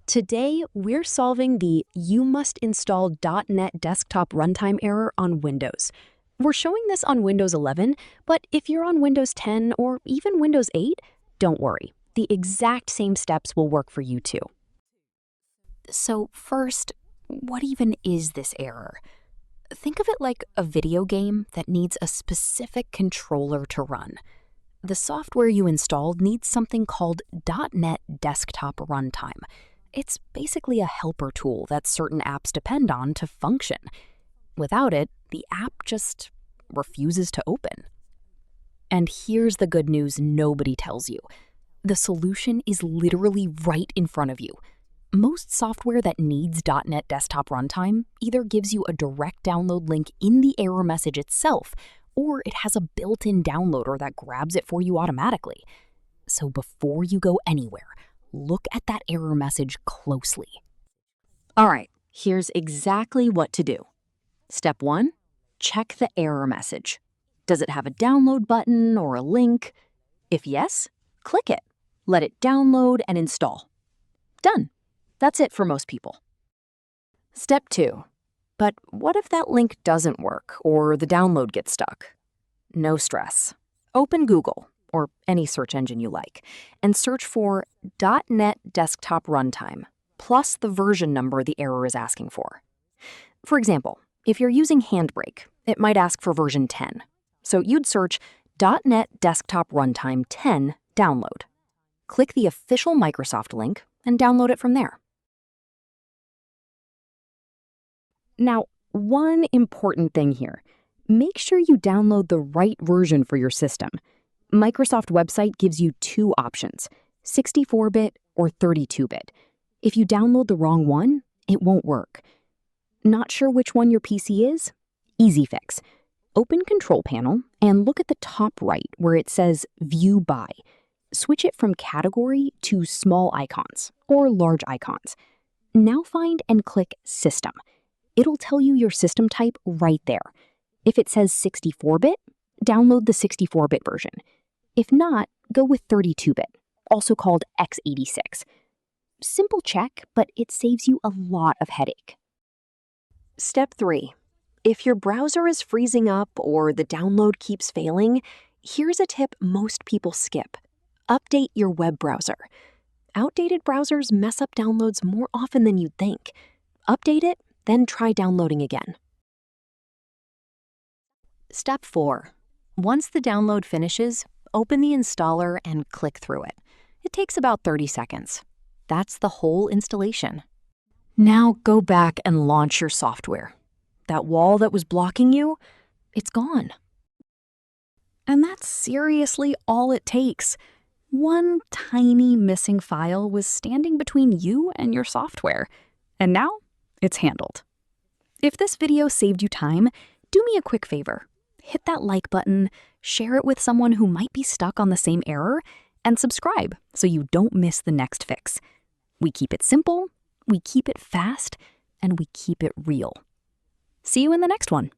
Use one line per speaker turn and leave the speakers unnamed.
Today, we're solving the "You must install .NET Desktop Runtime" error on Windows. We're showing this on Windows 11, but if you're on Windows 10 or even Windows 8, don't worry. The exact same steps will work for you too.
So first, what even is this error? Think of it like a video game that needs a specific controller to run. The software you installed needs something called .NET Desktop Runtime. It's basically a helper tool that certain apps depend on to function. Without it, the app just refuses to open. And here's the good news nobody tells you. The solution is literally right in front of you. Most software that needs .NET Desktop Runtime either gives you a direct download link in the error message itself, or it has a built-in downloader that grabs it for you automatically. So before you go anywhere, look at that error message closely.
All right, here's exactly what to do. Step 1, check the error message. Does it have a download button or a link? If yes, click it. Let it download and install. Done. That's it for most people. Step 2. But what if that link doesn't work or the download gets stuck? No stress. Open Google, or any search engine you like, and search for .NET Desktop Runtime, plus the version number the error is asking for. For example, if you're using HandBrake, it might ask for version 10. So you'd search .NET Desktop Runtime 10 download. Click the official Microsoft link and download it from there. Now, one important thing here. Make sure you download the right version for your system. Microsoft website gives you two options, 64-bit or 32-bit. If you download the wrong one, it won't work. Not sure which one your PC is? Easy fix. Open Control Panel and look at the top right where it says View By. Switch it from Category to Small Icons or Large Icons. Now find and click System. It'll tell you your system type right there. If it says 64-bit, download the 64-bit version. If not, go with 32-bit, also called x86. Simple check, but it saves you a lot of headache. Step 3. If your browser is freezing up or the download keeps failing, here's a tip most people skip. Update your web browser. Outdated browsers mess up downloads more often than you'd think. Update it, then try downloading again. Step 4. Once the download finishes, open the installer and click through it. It takes about 30 seconds. That's the whole installation. Now go back and launch your software. That wall that was blocking you, it's gone. And that's seriously all it takes. One tiny missing file was standing between you and your software. And now it's handled. If this video saved you time, do me a quick favor. Hit that like button, share it with someone who might be stuck on the same error, and subscribe so you don't miss the next fix. We keep it simple, we keep it fast, and we keep it real. See you in the next one.